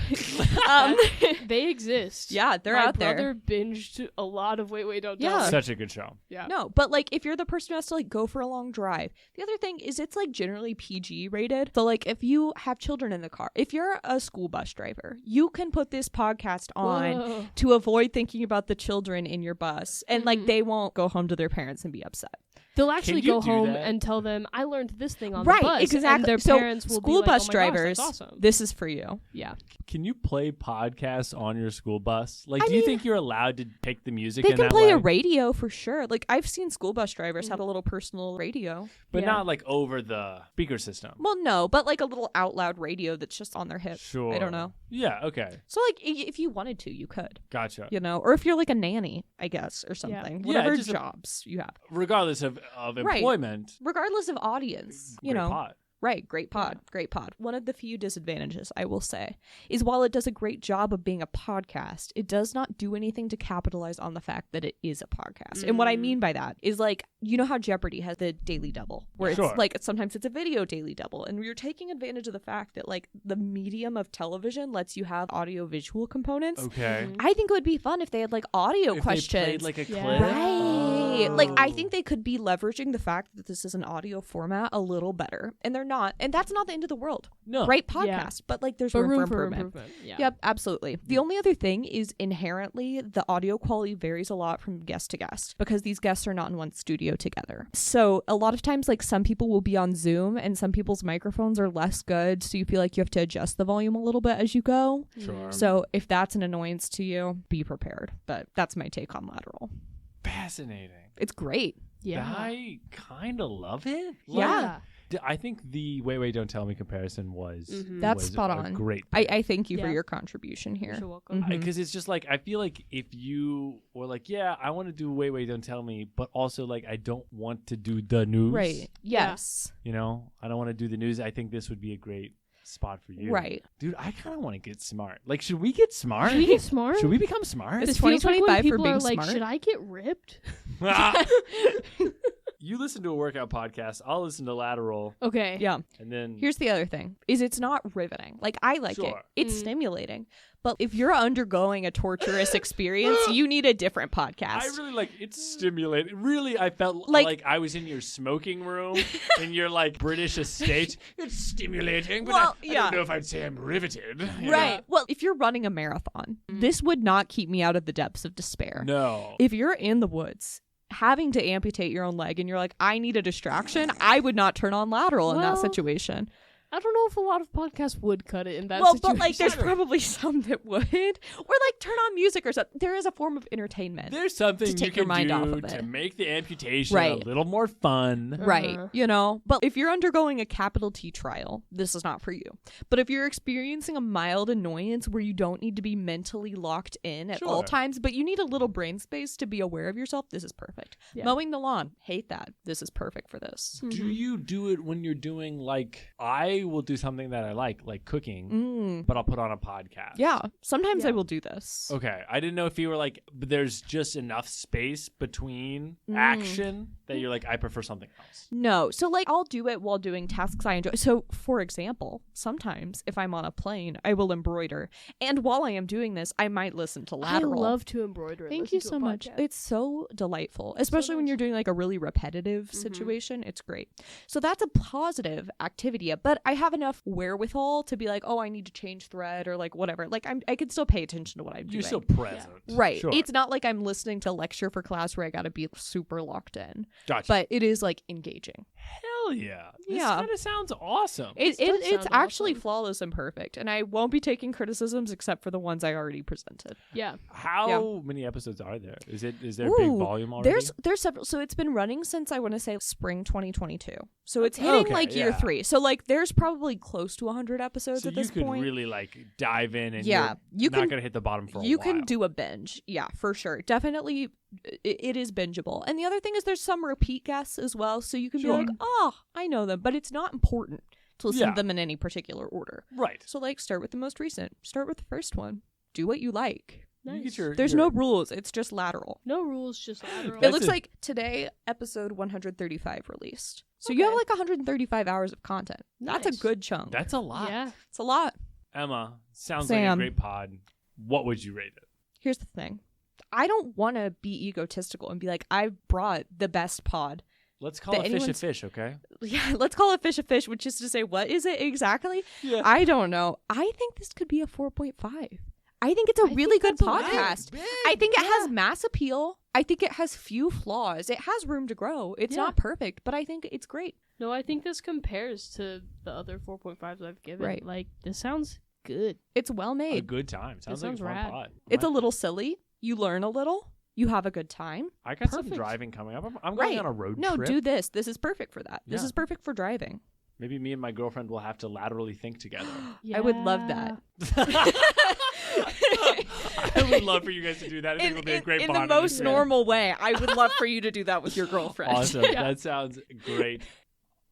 They exist. Yeah, they're My out there. brother binged a lot of Wait, Don't Tell Yeah. Me. such a good show. Yeah. No, but like if you're the person who has to like go for a long drive, the other thing is it's like generally PG rated. So like if you have children in the car, if you're a school bus driver, you can put this podcast on Whoa. to avoid thinking about the children in your bus, and like they won't go home to their parents and be upset. They'll actually you go do home that? and tell them, I learned this thing on Right, the bus. exactly. And their So parents will school be bus like, oh my gosh, drivers, that's awesome. this is for you. Yeah. Can you play podcasts on your school bus? Like, I do you mean, think you're allowed to pick the music They in can that play way? a radio for sure. Like I've seen school bus drivers have a little personal radio. But Yeah. not like over the speaker system. Well, no, but like a little out loud radio that's just on their hip. Sure. I don't know. Yeah, okay. So like if you wanted to, you could. Gotcha. You know, or if you're like a nanny, I guess, or something. Yeah, Whatever just a- jobs you have. Regardless of Right. employment. Regardless of audience, you great know. pod. Right, great pod, great pod. One of the few disadvantages, I will say, is while it does a great job of being a podcast, it does not do anything to capitalize on the fact that it is a podcast. And what I mean by that is like, you know how Jeopardy has the daily double, where Sure. it's like sometimes it's a video daily double, and you're taking advantage of the fact that like the medium of television lets you have audio visual components. Okay. I think it would be fun if they had like audio If questions. they played like a Yeah. clip. Right. Like I Oh. think they could be leveraging the fact that this is an audio format a little better. And they're not. And that's not the end of the world. No. Great podcast, but like there's But room for improvement. Yeah. Yep, absolutely. The only other thing is inherently the audio quality varies a lot from guest to guest because these guests are not in one studio together. So a lot of times like some people will be on Zoom and some people's microphones are less good, so you feel like you have to adjust the volume a little bit as you go. Sure. So if that's an annoyance to you, be prepared. But that's my take on Lateral. Fascinating. It's great. Yeah. I kind of love it. Yeah. I think the Wait, Don't Tell Me comparison was That's was spot a on. great. I thank you for Yeah. your contribution here. You're welcome. Mhm. Because it's just like I feel like if you were like, yeah, I want to do Wait, Don't Tell Me, but also like I don't want to do the news. Right. Yes. You know, I don't want to do the news. I think this would be a great spot for you. Right. Dude, I kind of want to get smart. Like, should we get smart? Should we get smart? Should we become smart? It's This feels like when 2025 for people being are like, smart. should I get ripped? You listen to a workout podcast. I'll listen to Lateral. Okay. Yeah. And then Here's the other thing: is it's not riveting. Like I like it. Sure. It's stimulating. But if you're undergoing a torturous experience, you need a different podcast. I really like it's stimulating. Really, I felt Like- like I was in your smoking room in your like British estate. It's stimulating, but Well, I yeah. don't know if I'd say I'm riveted. you Right. know? Well, if you're running a marathon, this would not keep me out of the depths of despair. No. If you're in the woods having to amputate your own leg and you're like, I need a distraction, I would not turn on Lateral in that Well, situation. I don't know if a lot of podcasts would cut it in that Well, situation. but like there's probably some that would. Or like turn on music or something. There is a form of entertainment. There's something to you take can your mind do off of to it. make the amputation Right. a little more fun. Right. Uh-huh. You know, but if you're undergoing a capital T trial, this is not for you. But if you're experiencing a mild annoyance where you don't need to be mentally locked in at all Sure. times, but you need a little brain space to be aware of yourself, this is perfect. Yeah. Mowing the lawn, hate that. This is perfect for this. Do you do it when you're doing like I will do something that I like cooking, but I'll put on a podcast. Yeah. Sometimes I Yeah. will do this. Okay, I didn't know if you were like, but there's just enough space between action that you're like, I prefer something else. No. So, like, I'll do it while doing tasks I enjoy. So, for example, sometimes if I'm on a plane, I will embroider. And while I am doing this, I might listen to Lateral. I love to embroider. and Thank listen you to so a much. podcast. It's so delightful, especially when nice. you're doing like a really repetitive situation. It's great. So that's a positive activity. But I have enough wherewithal to be like, oh, I need to change thread or like whatever. Like I can still pay attention to what I'm doing. You're still present. Right. Sure. It's not like I'm listening to lecture for class where I got to be super locked in. Gotcha. But it is like engaging. Hell yeah. This Yeah. kind of sounds awesome. It, does it's sound actually awesome. flawless and perfect. And I won't be taking criticisms except for the ones I already presented. Yeah. How many episodes are there? Is there a big Ooh, volume already? There's several. So it's been running since I want to say spring 2022. So it's hitting Okay, like year yeah. 3. So like there's probably close to 100 episodes so at you this could point. really like dive in and Yeah, you you're can- not gonna hit the bottom for a You while. can do a binge. Yeah, for sure. Definitely it is bingeable. And the other thing is there's some repeat guests as well. So you can Sure. be like, oh, I know them. But it's not important to listen Yeah. to them in any particular order. right. So like start with the most recent. Start with the first one. Do what you like. You Nice. get your, There's your- no rules. It's just Lateral. No rules, just Lateral. It That's looks a- like today, episode 135 released. So you have Okay. like 135 hours of content. That's a Nice. good chunk. That's a lot. Yeah. It's a lot. Emma, sounds Sam. like a great pod. What would you rate it? Here's the thing. I don't want to be egotistical and be like, I brought the best pod. Let's call That it fish a anyone's- fish, okay? Yeah, let's call it fish a fish, which is to say, what is it exactly? Yeah. I don't know. I think this could be a 4.5. I think it's a really good that's a lot. podcast. I think it has mass appeal. I think it has few flaws. It has room to grow. It's Yeah. not perfect, but I think it's great. No, I think this compares to the other 4.5s I've given. Right. Like, this sounds good. It's well A made. good time. Sounds like a sounds fun rad. pod. It's a Right. little silly. You learn a little. You have a good time. I got some Perfect. driving coming up. I'm going Right. on a road No, trip. do this. This is perfect for that. This Yeah. is perfect for driving. Maybe me and my girlfriend will have to laterally think together. I would love that. I would love for you guys to do that. I think it'll be a great in bonding the most experience. normal way. I would love for you to do that with your girlfriend. Awesome. That sounds great.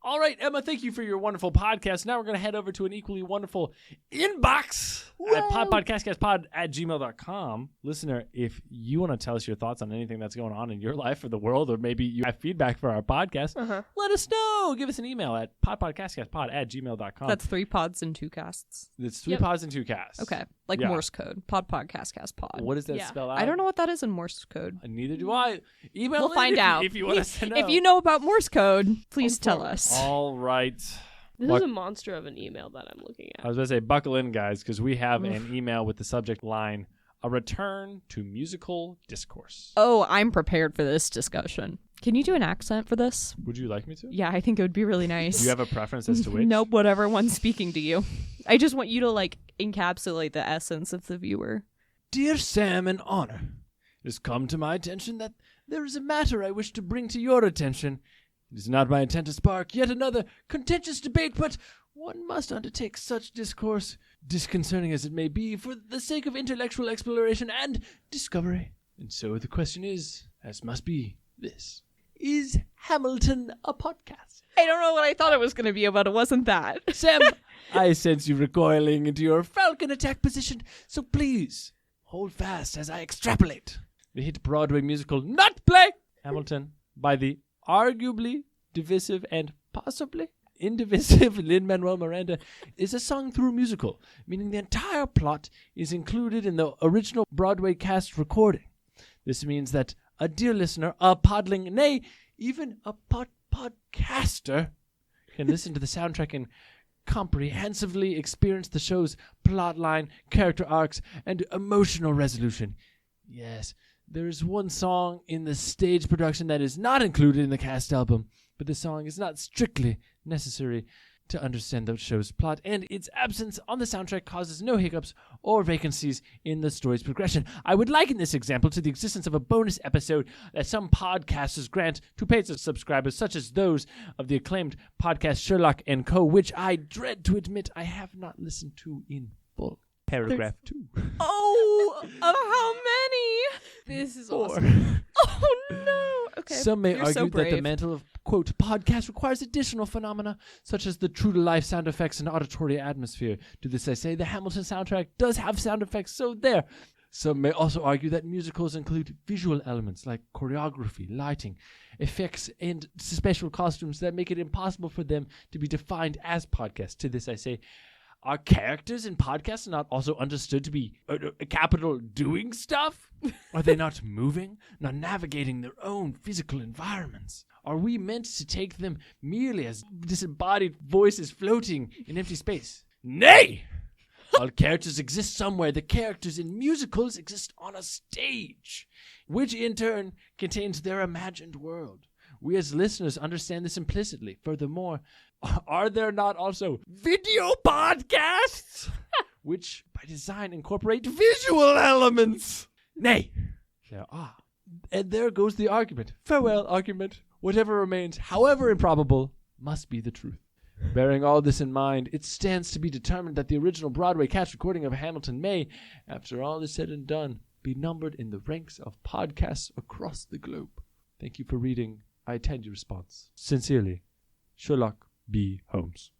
All right, Emma, thank you for your wonderful podcast. Now we're going to head over to an equally wonderful inbox at podpodcastcastpod@gmail.com. Listener, if you want to tell us your thoughts on anything that's going on in your life or the world, or maybe you have feedback for our podcast, let us know. Give us an email at podpodcastcastpod@gmail.com. That's 3 pods and 2 casts. It's 3 Yep. pods and 2 casts. Okay. Like Yeah. Morse code. Podcast pod. What does that Yeah. spell out? I don't know what that is in Morse code. Neither do I. Email We'll in find if, out. if you want us to know. If you know about Morse code, please tell forward. us. All right. This Buck- is a monster of an email that I'm looking I at. was going to say, buckle in, guys, because we have an email with the subject line, a return to musical discourse. Oh, I'm prepared for this discussion. Can you do an accent for this? Would you like me to? Yeah, I think it would be really nice. Do you have a preference as to which? Nope, whatever one's speaking to you. I just want you to like encapsulate the essence of the viewer. Dear Sam and Honor, it has come to my attention that there is a matter I wish to bring to your attention. It is not my intent to spark yet another contentious debate, but one must undertake such discourse, disconcerting as it may be, for the sake of intellectual exploration and discovery. And so the question is, as must be, this. Is Hamilton a podcast? I don't know what I thought it was going to be, but it wasn't that. Sam, I sense you recoiling into your falcon attack position, so please hold fast as I extrapolate. The hit Broadway musical Not Play Hamilton by the arguably divisive and possibly indivisive Lin-Manuel Miranda is a sung-through musical, meaning the entire plot is included in the original Broadway cast recording. This means that a dear listener, a podling, nay, even a podcaster can listen to the soundtrack and comprehensively experience the show's plotline, character arcs, and emotional resolution. Yes, there is one song in the stage production that is not included in the cast album, but the song is not strictly necessary to understand the show's plot, and its absence on the soundtrack causes no hiccups or vacancies in the story's progression. I would liken this example to the existence of a bonus episode that some podcasters grant to paid subscribers, such as those of the acclaimed podcast Sherlock & Co., which I dread to admit I have not listened to in full. Paragraph 2. Oh, of how many? This is 4. awesome. Oh, no. Okay. Some may You're argue so that the brave. mantle of, quote, podcast requires additional phenomena, such as the true-to-life sound effects and auditory atmosphere. To this I say, the Hamilton soundtrack does have sound effects, so there. Some may also argue that musicals include visual elements like choreography, lighting, effects, and special costumes that make it impossible for them to be defined as podcasts. To this I say, are characters in podcasts not also understood to be capital doing stuff? Are they not moving, not navigating their own physical environments? Are we meant to take them merely as disembodied voices floating in empty space? Nay! While characters exist somewhere, the characters in musicals exist on a stage, which in turn contains their imagined world. We as listeners understand this implicitly. Furthermore, are there not also video podcasts, which by design incorporate visual elements? Nay, there are. And there goes the argument. Farewell, argument. Whatever remains, however improbable, must be the truth. Bearing all this in mind, it stands to be determined that the original Broadway cast recording of Hamilton may, after all is said and done, be numbered in the ranks of podcasts across the globe. Thank you for reading. I attend your response. Sincerely, Sherlock B. Holmes.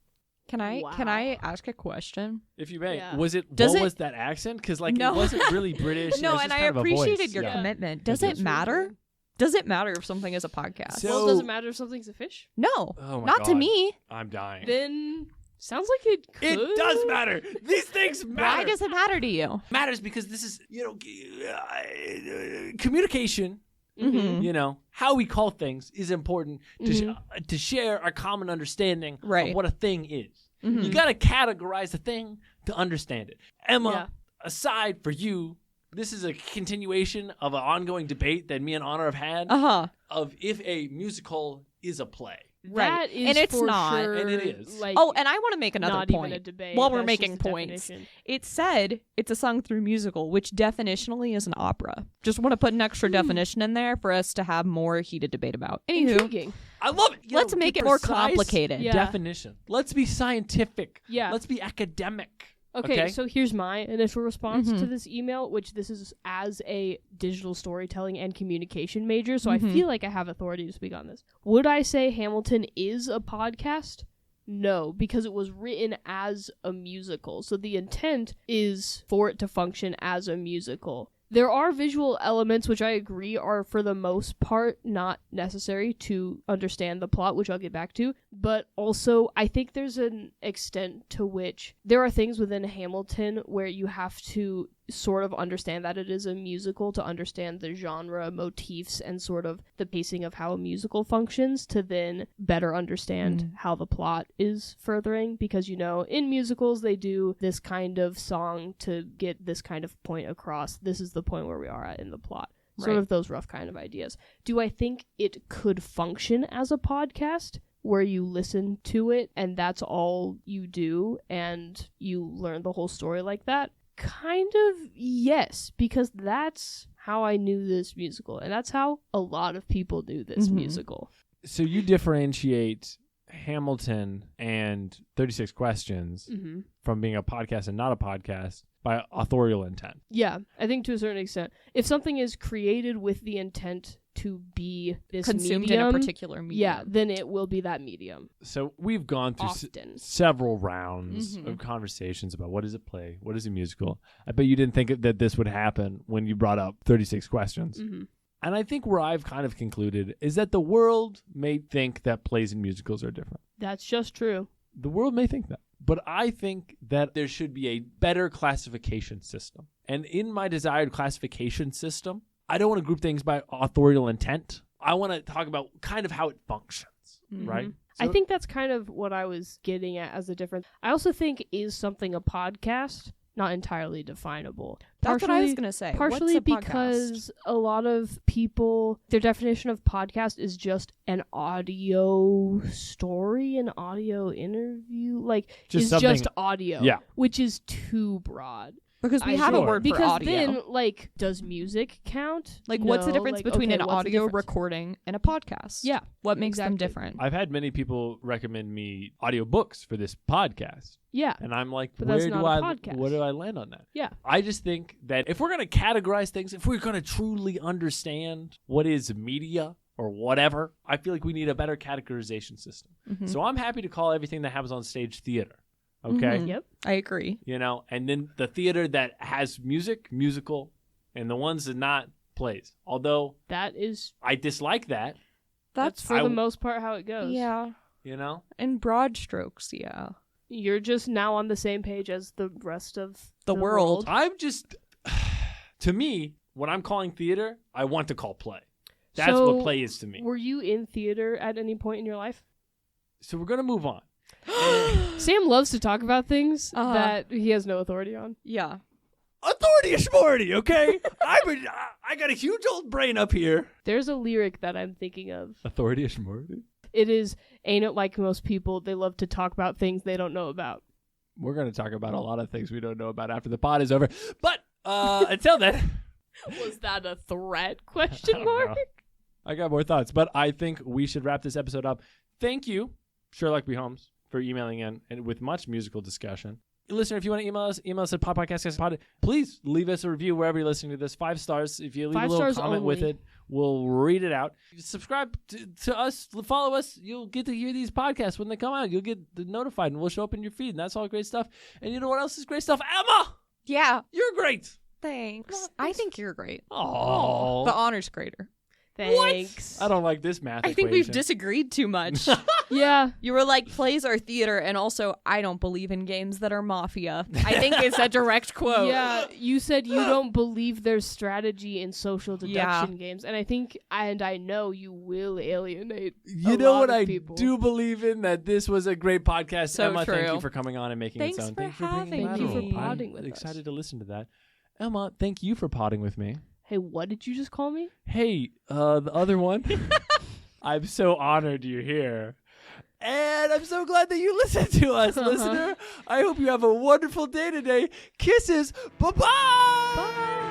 Can I Wow. ask a question? If you may, Yeah. was it Does what it- was that accent? Because like No. it wasn't really British. it No, was and just I kind of a appreciated voice. your Yeah. commitment. Does Thank it you. matter? Does it matter if something is a podcast? So- Well, it doesn't matter if something's a fish. No, Oh my not to God. me. I'm dying. Then sounds like it could. It does matter. These things matter. Why does it matter to you? matters because this is communication. Mhm. You know, how we call things is important to share a common understanding Right. of what a thing is. Mhm. You got to categorize a thing to understand it. Emma, Yeah. aside for you, this is a continuation of an ongoing debate that me and Honor have had Uh-huh. of if a musical is a play. Right. That is And it's for not. sure, And it is. Like, Oh, and I want to make another not point. even a debate. While we're That's making just the points. definition. It said it's a sung-through musical, which definitionally is an opera. Just want to put an extra definition in there for us to have more heated debate about. Anywho, Intriguing. I love it. let's make it more complicated. Yeah. Definition. Let's be scientific. Yeah. Let's be academic. Okay, so here's my initial response Mhm. to this email, which this is as a digital storytelling and communication major, so Mhm. I feel like I have authority to speak on this. Would I say Hamilton is a podcast? No, because it was written as a musical. So the intent is for it to function as a musical. There are visual elements which I agree are for the most part not necessary to understand the plot, which I'll get back to, but also I think there's an extent to which there are things within Hamilton where you have to sort of understand that it is a musical to understand the genre motifs and sort of the pacing of how a musical functions to then better understand how the plot is furthering, because you know in musicals they do this kind of song to get this kind of point across. This is the point where we are at in the plot. Sort Right. of those rough kind of ideas. Do I think it could function as a podcast where you listen to it and that's all you do and you learn the whole story like that? Kind of yes, because that's how I knew this musical, and that's how a lot of people do this Mhm. musical. So you differentiate Hamilton and 36 Questions Mm-hmm. from being a podcast and not a podcast by authorial intent. Yeah, I think to a certain extent. If something is created with the intent to be this Consumed medium, in a particular medium. yeah, then it will be that medium. So we've gone through Often. several rounds of conversations about what is a play, what is a musical. I bet you didn't think that this would happen when you brought up 36 questions. Mm-hmm. And I think where I've kind of concluded is that the world may think that plays and musicals are different. That's just true. The world may think that. But I think that there should be a better classification system. And in my desired classification system, I don't want to group things by authorial intent. I want to talk about kind of how it functions, right? I So- think that's kind of what I was getting at as a difference. I also think is something a podcast not entirely definable. That's what I was going to say. Partially What's a podcast? because a lot of people, their definition of podcast is just an audio story, an audio interview, like Just is something- just audio, Yeah. which is too broad. Because we I have a sure. word because for audio. then, like, does music count? Like, what's the No. difference Like, between okay, an what's the audio difference? recording and a podcast? Yeah, What makes them exactly. different? I've had many people recommend me audiobooks for this podcast. Yeah. And I'm like, But where that's do not a I podcast. where do I land on that? Yeah. I just think that if we're going to categorize things, if we're going to truly understand what is media or whatever, I feel like we need a better categorization system. Mhm. So I'm happy to call everything that happens on stage theater. Okay? Mhm. Yep. I agree. You know, and then the theater that has music, musical, and the ones that not plays. Although That is I dislike that, that's for I- the most part how it goes. yeah. you know? In broad strokes, yeah. You're just now on the same page as the rest of The world. I'm just to me, when I'm calling theater, I want to call play. That's So, what play is to me. Were you in theater at any point in your life? So we're going to move on. Sam loves to talk about things Uh-huh. that he has no authority on. Yeah. Authority is Morty, okay? I got a huge old brain up here. There's a lyric that I'm thinking of. Authority is Morty. It is, ain't it like most people, they love to talk about things they don't know about. We're going to talk about a lot of things we don't know about after the pod is over. But until then, Was that a threat? I Question don't mark? know. I got more thoughts, but I think we should wrap this episode up. Thank you, Sherlock B. Holmes, for emailing in and with much musical discussion. Listener, if you want to email us at Podpodcastcast. Please leave us a review wherever you're listening to this. 5 stars. If you leave 5 a little stars comment with only. it, we'll read it out. Subscribe to us, follow us. You'll get to hear these podcasts when they come out. You'll get notified, and we'll show up in your feed, and that's all great stuff. And you know what else is great stuff? Emma, Yeah. you're great. Thanks. I think you're great. Oh, The honors grader. Thanks. I don't like this math I think we've equation. disagreed too much. Yeah. You were like, plays are theater, and also, I don't believe in games that are mafia. I think it's a direct quote. Yeah, you said you don't believe there's strategy in social deduction games, and I think, and I know you will alienate. You a know lot what of I people. do believe in? That this was a great podcast. So Emma, thank true. you for coming on and making Thanks it sound. for Thank you for having being Thank you for me. podding with I'm us. excited to listen to that. Emma, thank you for podding with me. Hey, what did you just call me? Hey, the other one. I'm so honored you're here. And I'm so glad that you listened to us, listener. I hope you have a wonderful day today. Kisses. Bye-bye. Bye.